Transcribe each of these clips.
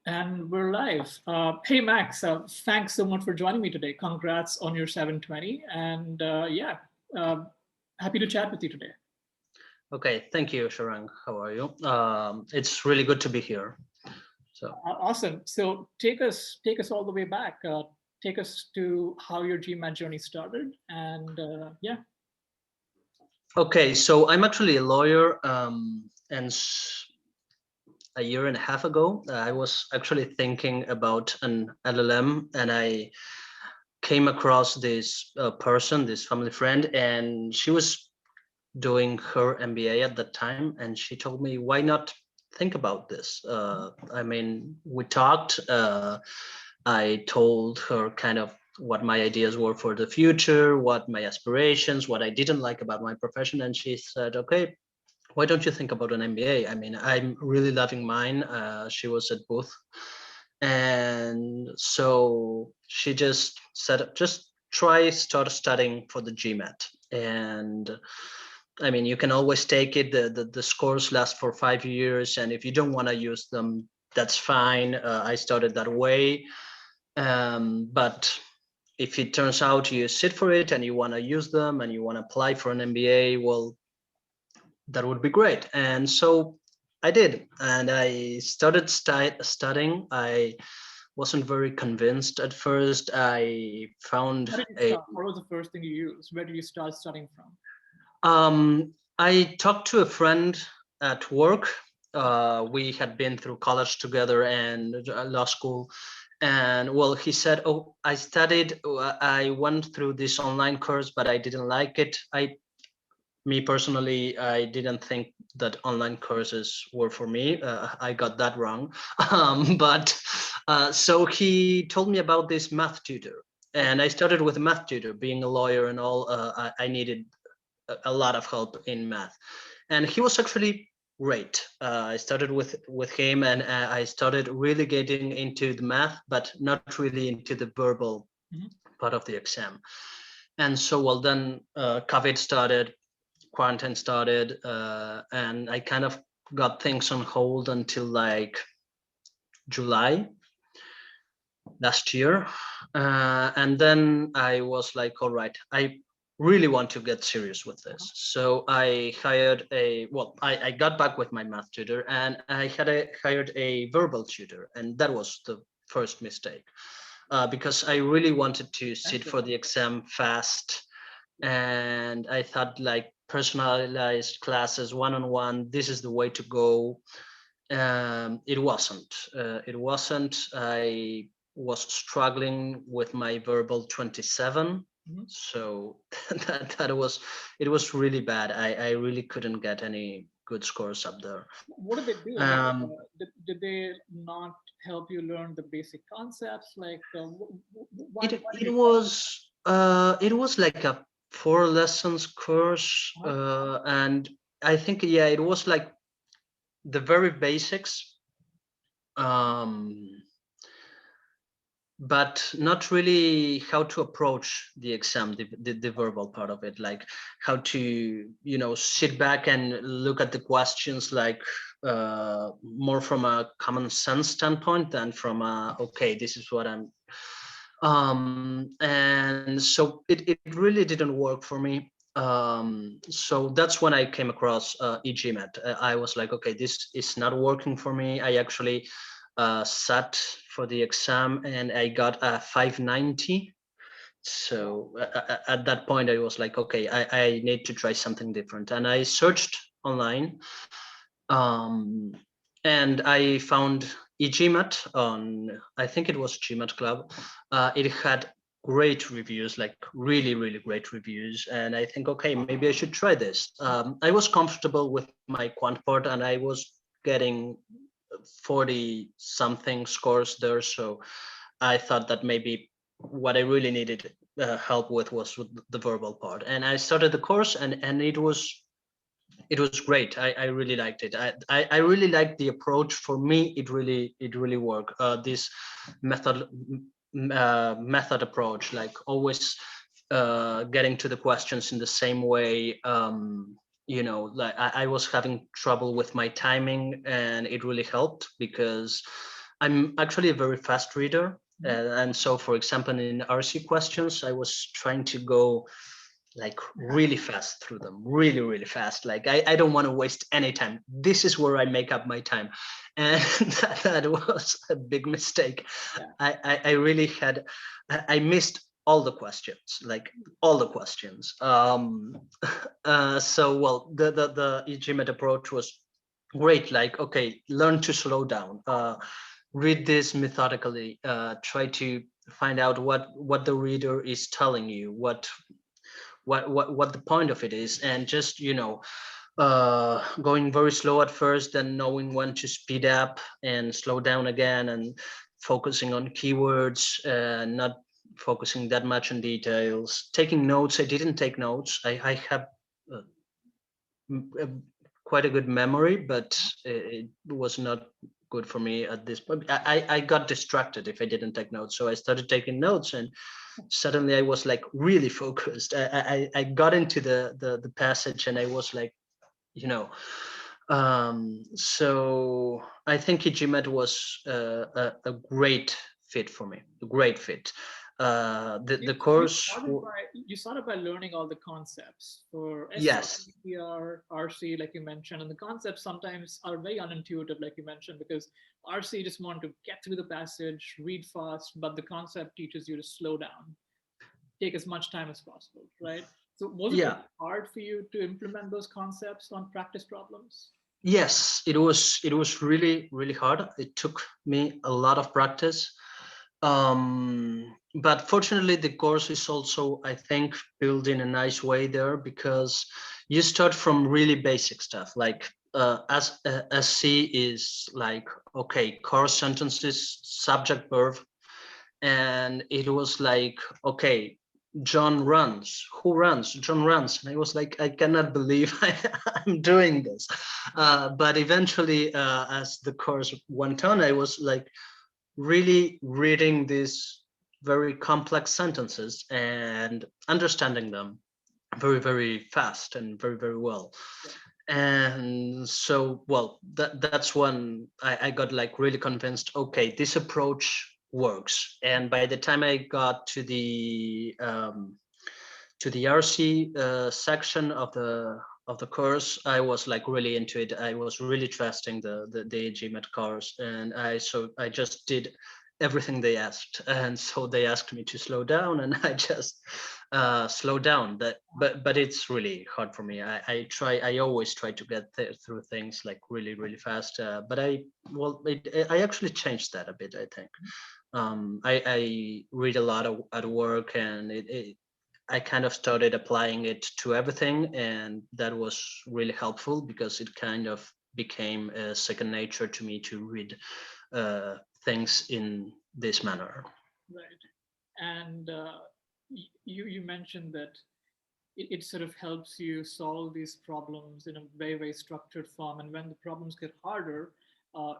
And we're live. Hey, Max, thanks so much for joining me today. Congrats on your 720. And uh, happy to chat with you today. Okay, thank you, Shaarang. How are you? It's really good to be here. So, Awesome. So take us all the way back. Take us to how your GMAT journey started. And okay, so I'm actually a lawyer, and a year and a half ago, I was actually thinking about an LLM, and I came across this person, this family friend, and she was doing her MBA at that time, and she told me, "Why not think about this?" I mean, we talked. I told her kind of what my ideas were for the future, what my aspirations, what I didn't like about my profession, and she said, "Okay, why don't you think about an MBA?" I mean, I'm really loving mine. She was at Booth, and so she just said, "Just start studying for the GMAT." And I mean, you can always take it. The scores last for 5 years, and if you don't want to use them, that's fine. I started that way, but if it turns out you sit for it and you want to use them and you want to apply for an MBA, well, that would be great. And so I did, and I started studying. I wasn't very convinced at first. I found how did you a start? What was the first thing you used? Where did you start studying from? I talked to a friend at work. We had been through college together and law school. And well, he said, "Oh, I studied, I went through this online course, but I didn't like it." Me personally, I didn't think that online courses were for me. I got that wrong. But so he told me about this math tutor. And I started with a math tutor. Being a lawyer and all, I needed a lot of help in math, and he was actually great. I started with him, and I started really getting into the math, but not really into the verbal Mhm. part of the exam. And so, well, then COVID started, quarantine started, and I kind of got things on hold until like July last year. And then I was like, all right, I really want to get serious with this. So I hired I got back with my math tutor, and I hired a verbal tutor. And that was the first mistake, because I really wanted to sit for the exam fast. And I thought like personalized classes, one-on-one, this is the way to go. It wasn't. It wasn't. I was struggling with my verbal 27. Mhm. So that was, it was really bad. I really couldn't get any good scores up there. What did they do? Like, Um, did they not help you learn the basic concepts? Like, why did it you? it was like a 4 lessons course, Huh? and I think, yeah, it was like the very basics. Um, but not really how to approach the exam, the verbal part of it, like how to, sit back and look at the questions, like more from a common sense standpoint than from a, okay, this is what I'm, and so it really didn't work for me. So that's when I came across e-GMAT. I was like, okay, this is not working for me. I actually sat for the exam and I got a 590. So at that point, I was like, okay, I need to try something different. And I searched online, um, and I found e-GMAT on, I think it was GMAT Club. It had great reviews, like really, really great reviews. And I think, okay, maybe I should try this. I was comfortable with my quant part, and I was getting 40 something scores there. So I thought that maybe what I really needed help with was the verbal part. And I started the course, and it was great. I really liked it. I really liked the approach. For me, it really worked. This method method approach, like always getting to the questions in the same way. Like I was having trouble with my timing, and it really helped because I'm actually a very fast reader. And so, for example, in RC questions, I was trying to go like really fast through them, really, really fast. Like I don't want to waste any time. This is where I make up my time. And that was a big mistake. Yeah. I really had, I missed all the questions, like all the questions. So, well, the e-GMAT approach was great. Like, okay, learn to slow down, read this methodically, try to find out what the reader is telling you, what the point of it is, and just going very slow at first, then knowing when to speed up and slow down again, and focusing on keywords, not focusing that much on details, taking notes. I didn't take notes. I have uh, quite a good memory, but it was not good for me at this point. I got distracted if I didn't take notes, so I started taking notes, and suddenly I was like really focused. I got into the passage, and I was like, so I think e-GMAT was a great fit for me, a great fit. The course. You started by learning all the concepts for Yes. SR, RC, like you mentioned, and the concepts sometimes are very unintuitive, like you mentioned, because RC just want to get through the passage, read fast, but the concept teaches you to slow down, take as much time as possible, right? So was it Yeah. hard for you to implement those concepts on practice problems? Yes, it was really, really hard. It took me a lot of practice. But fortunately, the course is also, I think, built in a nice way there, because you start from really basic stuff. Like as SC is like, okay, core sentences, subject, verb, and it was like, okay, John runs. Who runs? John runs. And I was like, I cannot believe I'm doing this. But eventually, as the course went on, I was like really reading these very complex sentences and understanding them very, very fast and very, very well. And so, well, that's when I got like really convinced, okay, this approach works. And by the time I got to the RC section of the course, I was like really into it. I was really trusting the GMAT course, and I just did everything they asked. And so they asked me to slow down, and I just slow down. But it's really hard for me. I always try to get through things like really, really fast. But I actually changed that a bit, I think. I read a lot at work, and I kind of started applying it to everything, and that was really helpful, because it kind of became a second nature to me to read things in this manner. Right. And you mentioned that it sort of helps you solve these problems in a very, very structured form. And when the problems get harder,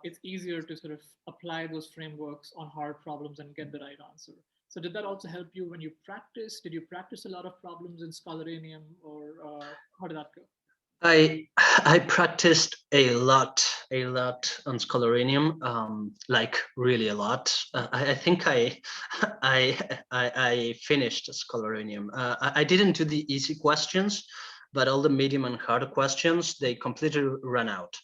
it's easier to sort of apply those frameworks on hard problems and get the right answer. So did that also help you when you practice? Did you practice a lot of problems in Scholaranium, or how did that go? I practiced a lot on Scholaranium, like really a lot. I think I finished Scholaranium. I didn't do the easy questions, but all the medium and hard questions, they completely ran out.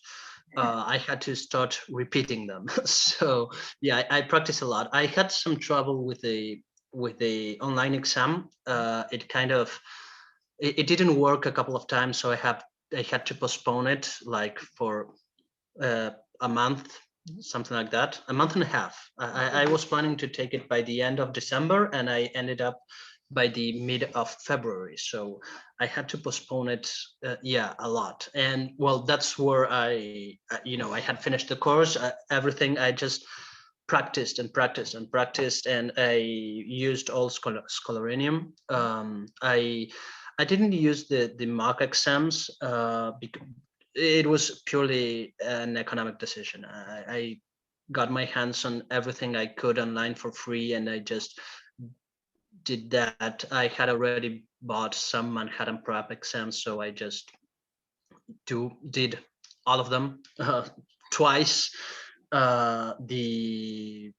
I had to start repeating them. So yeah, I practiced a lot. I had some trouble with the online exam. It kind of it didn't work a couple of times, so I had to postpone it like for a month, something like that, a month and a half. I was planning to take it by the end of December, and I ended up by the mid of February. So I had to postpone it, a lot. And well, that's where I had finished the course, everything. I just practiced and practiced and practiced, and I used all Scholaranium. I didn't use the mock exams because it was purely an economic decision. I got my hands on everything I could online for free, and I just did that. I had already bought some Manhattan Prep exams, so I just did all of them twice. the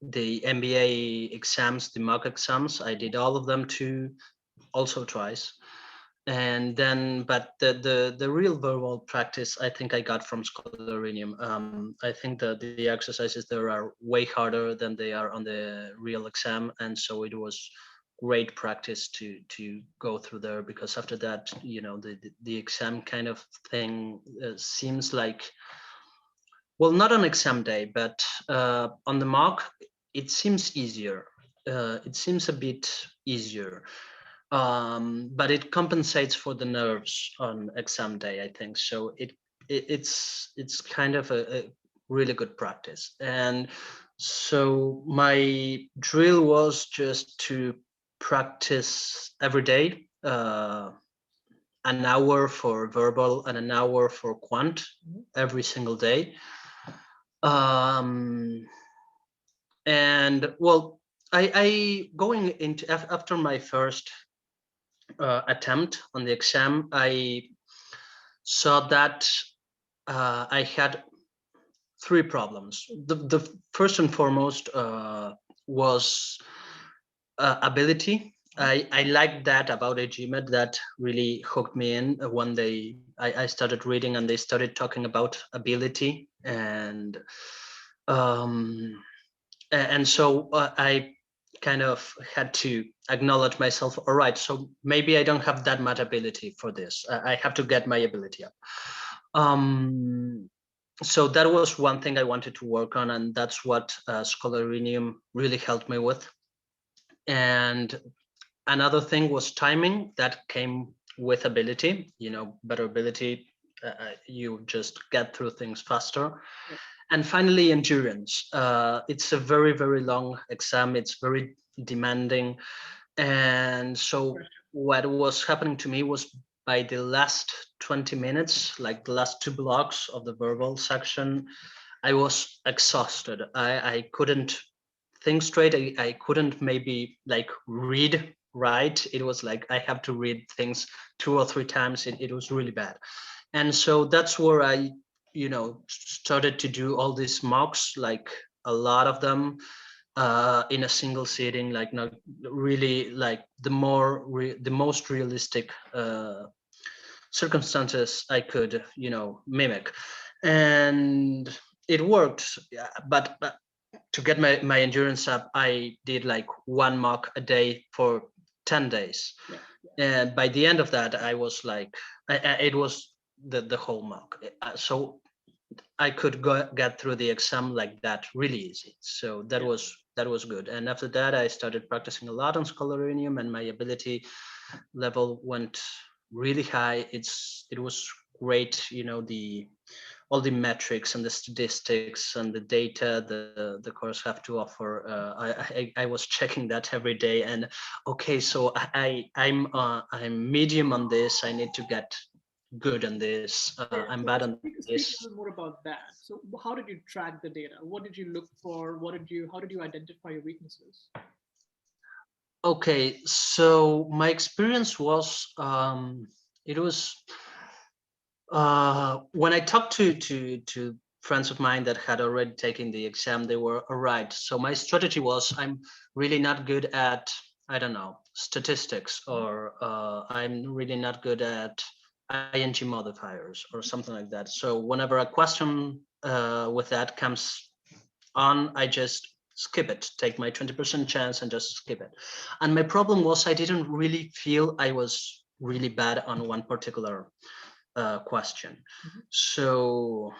MBA exams, the mock exams. I did all of them too, also twice. And then, but the real verbal practice, I think I got from Scholaranium. I think the exercises there are way harder than they are on the real exam, and so it was great practice to go through there, because after that, the exam kind of thing seems like, well, not on exam day, but on the mock, it seems easier. It seems a bit easier, but it compensates for the nerves on exam day, I think. So it's kind of a really good practice. And so my drill was just to practice every day, an hour for verbal and an hour for quant every single day. And well, I going into after my first attempt on the exam, I saw that I had three problems. The first and foremost was ability. I liked that about e-GMAT. That really hooked me in when I started reading and they started talking about ability, and so I kind of had to acknowledge myself. All right, so maybe I don't have that much ability for this. I have to get my ability up. So that was one thing I wanted to work on, and that's what Scholaranium really helped me with. And another thing was timing. That came with ability. Better ability, you just get through things faster. Yep. And finally, endurance. It's a very, very long exam. It's very demanding. And so what was happening to me was, by the last 20 minutes, like the last two blocks of the verbal section, I was exhausted. I couldn't think straight. I couldn't maybe like read right. It was like I have to read things 2 or 3 times. It was really bad. And so that's where I started to do all these mocks, like a lot of them in a single sitting, like not really like the most realistic circumstances I could mimic. And it worked. Yeah, but to get my endurance up, I did like one mock a day for 10 days. Yeah. And by the end of that, I was like, it was the whole mock. So I could get through the exam like that really easy. So that was good. And after that, I started practicing a lot on Scholaranium, and my ability level went really high. It was great, all the metrics and the statistics and the data the course have to offer. I was checking that every day, and okay, so I'm medium on this. I need to get good on this. I'm bad on Speak this. a little more about that. So, how did you track the data? What did you look for? How did you identify your weaknesses? Okay, so my experience was it was when I talked to friends of mine that had already taken the exam, they were all right. So my strategy was, I'm really not good at, I don't know, statistics, or I'm really not good at ing modifiers or something like that. So whenever a question with that comes on, I just skip it, take my 20% chance and just skip it. And my problem was, I didn't really feel I was really bad on one particular question. Mhm. So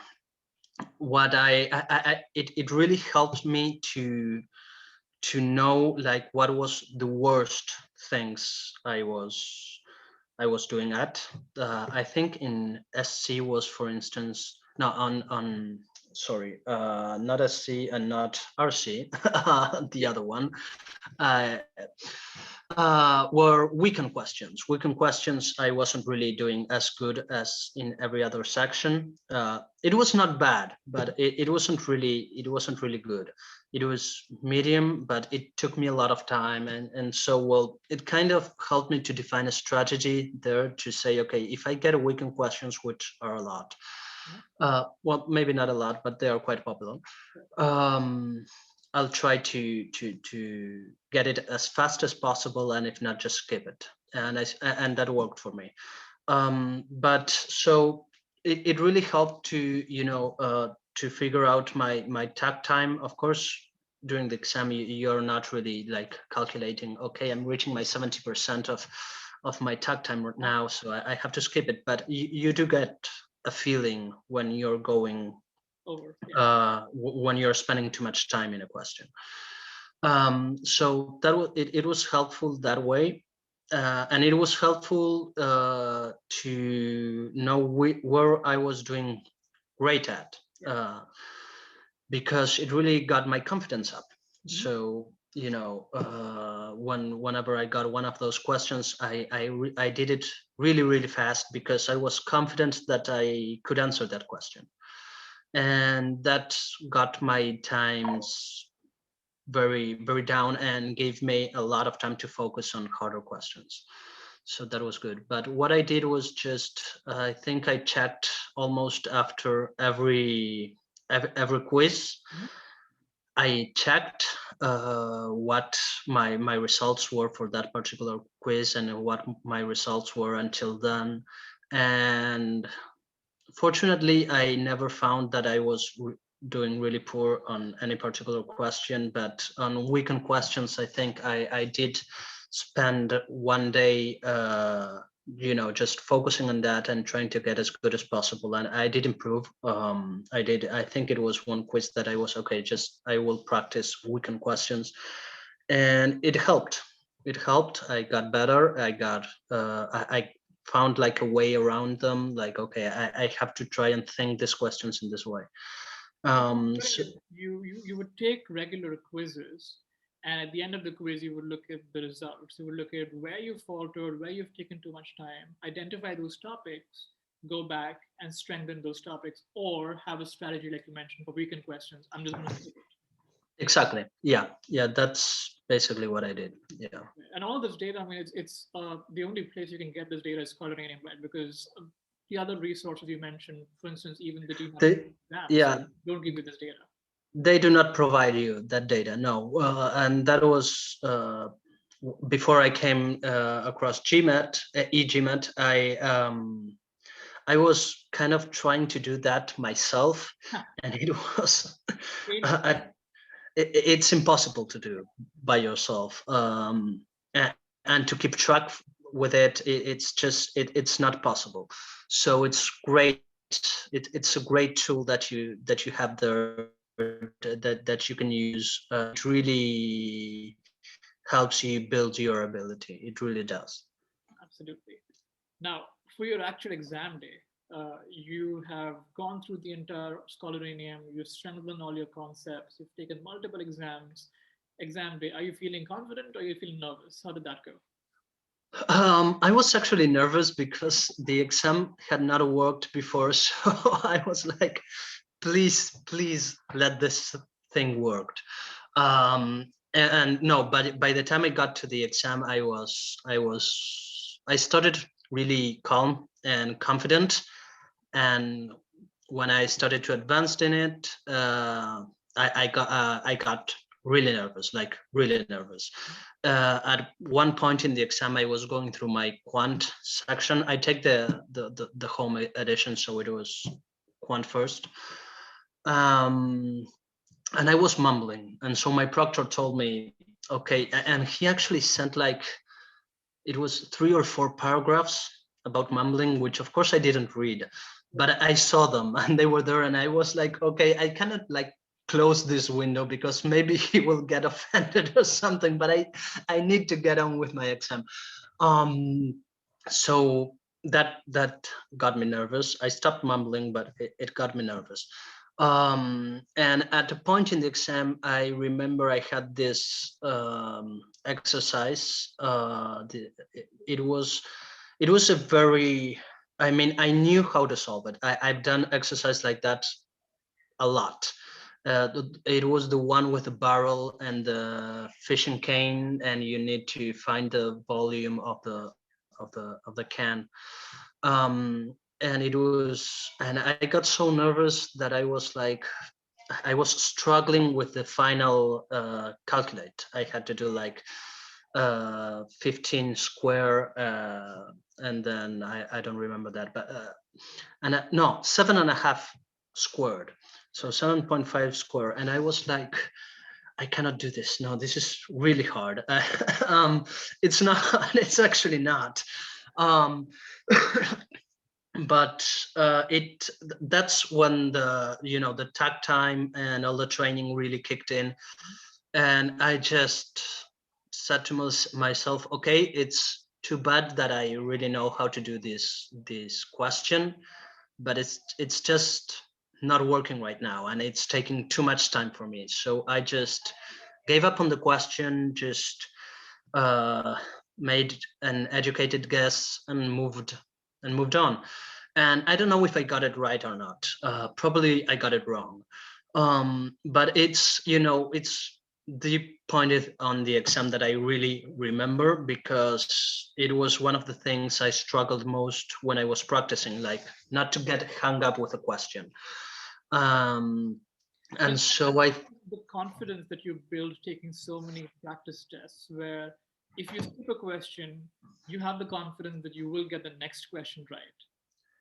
what it really helped me to know like what was the worst things I was doing at. I think in SC was, for instance, no, on sorry, not SC and not RC, the other one, uh, were weekend questions. Weekend questions, I wasn't really doing as good as in every other section. It was not bad, but it wasn't really good. It was medium, but it took me a lot of time, and so, well, it kind of helped me to define a strategy there to say, okay, if I get a weekend questions, which are a lot, Well, maybe not a lot, but they are quite popular. Um, I'll try to get it as fast as possible, and if not, just skip it. And that worked for me. But so it really helped to to figure out my tag time. Of course, during the exam, you're not really like calculating. Okay, I'm reaching my 70% of my tag time right now, so I have to skip it. But you do get a feeling when you're going Over. when you're spending too much time in a question. So it was helpful that way, and it was helpful to know where I was doing great at, because it really got my confidence up. So whenever I got one of those questions, I did it really fast because I was confident that I could answer that question, and that got my times very down and gave me a lot of time to focus on harder questions. So that was good. But what I did was just, I think I checked almost after every quiz. I checked what my results were for that particular quiz and what my results were until then. And fortunately, I never found that I was doing really poor on any particular question, but on weekend questions, I think I did spend one day, just focusing on that and trying to get as good as possible. And I did improve. I think it was one quiz that I was okay, just I will practice weekend questions. And it helped. It helped. I got better. I found like a way around them, like okay, I have to try and think these questions in this way. So, You would take regular quizzes, and at the end of the quiz, you would look at the results. You would look at where you faltered, where you've taken too much time, identify those topics, go back and strengthen those topics, or have a strategy like you mentioned for weekend questions. I'm just going to skip it. exactly, yeah, that's basically what I did. Yeah. And all this data, I mean, it's the only place you can get this data is Scholaranium, right? Because the other resources you mentioned, for instance, even the GMAT they exams, yeah, don't give you this data. they do not provide you that data, no. And that was before I came across GMAT, e-GMAT. I was kind of trying to do that myself, and it was it's impossible to do by yourself, and to keep track with it, it's not possible. So it's great. It's a great tool that you have there, that you can use. It really helps you build your ability. It really does. Absolutely. Now, for your actual exam day, you have gone through the entire Scholaranium, you've strengthened all your concepts, you've taken multiple exams. Exam day, are you feeling confident or are you feeling nervous? How did that go? I was actually nervous because the exam had not worked before, so I was like, please let this thing work. And no, but by the time I got to the exam, I started really calm and confident, and when I started to advance in it, I got really nervous, like really nervous. At one point in the exam, I was going through my quant section. I take the home edition, so it was quant first. And I was mumbling, and so my proctor told me, okay, and he actually sent like it was 3 or 4 paragraphs about mumbling, which of course I didn't read, but I saw them and they were there, and I was like, okay, I cannot like close this window because maybe he will get offended or something, but I need to get on with my exam. Um, so that got me nervous. I stopped mumbling, but it got me nervous. And at a point in the exam, I remember I had this exercise. It was a very, I mean, I knew how to solve it. I've done exercise like that a lot. It was the one with the barrel and the fishing cane, and you need to find the volume of the can. and I got so nervous that I was struggling with the final calculate. I had to do like 15 square, and then I don't remember that, but no, 7.5 squared, so 7.5 square, and I was like, I cannot do this. No, this is really hard. It's not. It's actually not. Um, but that's when the tag time and all the training really kicked in, and I just said to myself, okay, it's too bad that I really know how to do this question, but it's just not working right now, and it's taking too much time for me. So I just gave up on the question, just uh, made an educated guess and moved on. And I don't know if I got it right or not. Probably I got it wrong. But it's the point on the exam that I really remember, because it was one of the things I struggled most when I was practicing, like not to get hung up with a question. Um, And and so I, the confidence that you build taking so many practice tests, where if you skip a question, you have the confidence that you will get the next question right.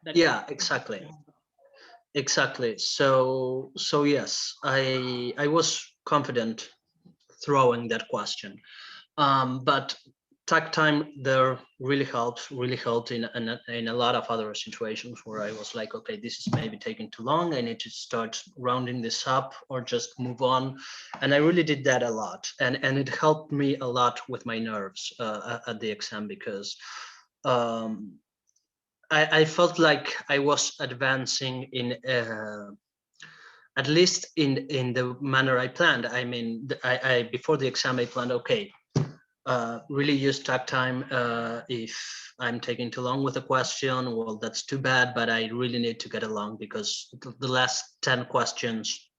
That you yeah, exactly. Exactly. So yes, I was confident throwing that question. But tag time there really helped in a lot of other situations where I was like, okay, this is maybe taking too long. I need to start rounding this up or just move on. And I really did that a lot. And it helped me a lot with my nerves at the exam, because um, I felt like I was advancing in at least in the manner I planned. I mean, I before the exam I planned, okay, really use tag time. If I'm taking too long with a question, well, that's too bad, but I really need to get along, because the last 10 questions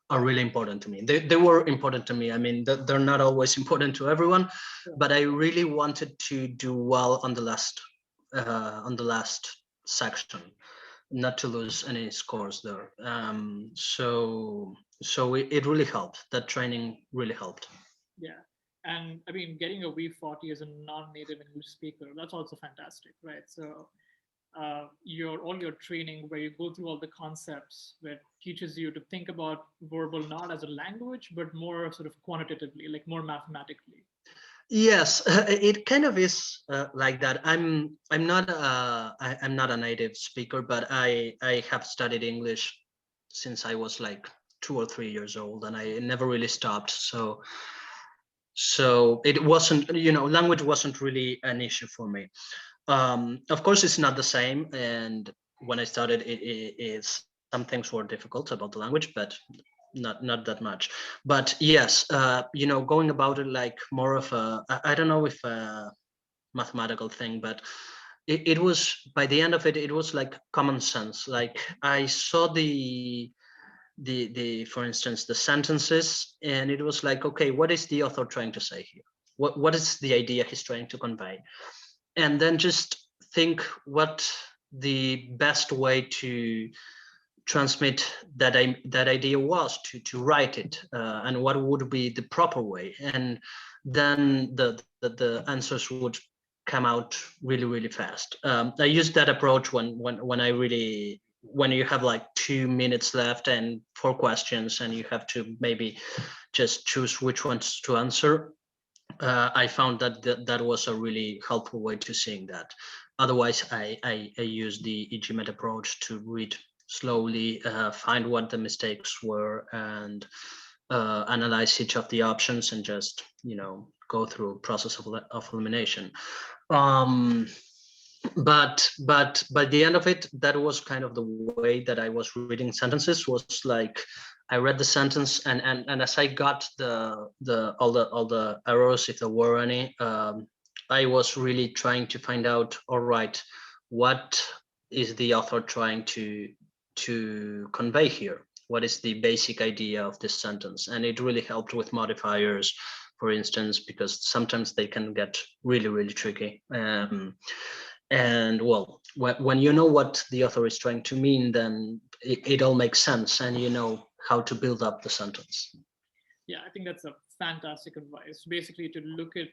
are really important to me. They were important to me. I mean, they're not always important to everyone, but I really wanted to do well on the last section, not to lose any scores there. So it really helped. That training really helped. Yeah. And I mean, getting a V40 as a non-native English speaker, that's also fantastic, right? So all your training where you go through all the concepts that teaches you to think about verbal not as a language, but more sort of quantitatively, like more mathematically. Yes, it kind of is like that. I'm not a native speaker, but I have studied English since I was like 2 or 3 years old, and I never really stopped. So it wasn't, language wasn't really an issue for me. Of course, it's not the same. And when I started, some things were difficult about the language, but not that much. But yes, going about it like more of I don't know if a mathematical thing, but it was, by the end of it, it was like common sense. Like I saw the for instance, the sentences, and it was like, okay, what is the author trying to say here? What is the idea he's trying to convey? And then just think what the best way to transmit that idea was to write it, and what would be the proper way. And then the answers would come out really fast. I used that approach when I really, when you have like 2 minutes left and 4 questions, and you have to maybe just choose which ones to answer. I found that was a really helpful way to seeing that. Otherwise, I use the e-GMAT approach to read slowly, find what the mistakes were, and analyze each of the options, and just go through a process of elimination. Um, but by the end of it, that was kind of the way that I was reading sentences. Was like, I read the sentence, and as I got the all the errors, if there were any, I was really trying to find out, all right, what is the author trying to convey here? What is the basic idea of this sentence? And it really helped with modifiers, for instance, because sometimes they can get really tricky. And well, when you know what the author is trying to mean, then it all makes sense, and you know how to build up the sentence. Yeah, I think that's a fantastic advice. Basically, to look at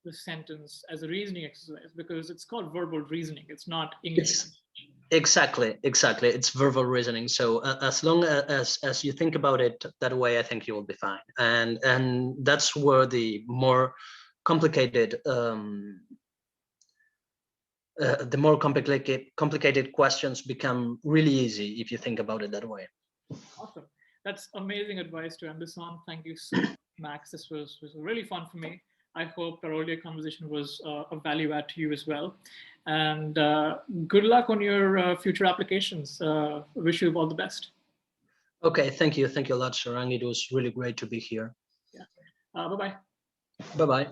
the sentence as a reasoning exercise, because it's called verbal reasoning. It's not English. Exactly. It's verbal reasoning. So as long as you think about it that way, I think you will be fine. And that's where the more complicated complicated questions become really easy if you think about it that way. Awesome. That's amazing advice to end this on. Thank you so much, Max. This was really fun for me. I hope our earlier conversation was a value add to you as well. And good luck on your future applications. Wish you all the best. Okay, thank you a lot, Shaarang. It was really great to be here. Yeah. Bye-bye. Bye-bye.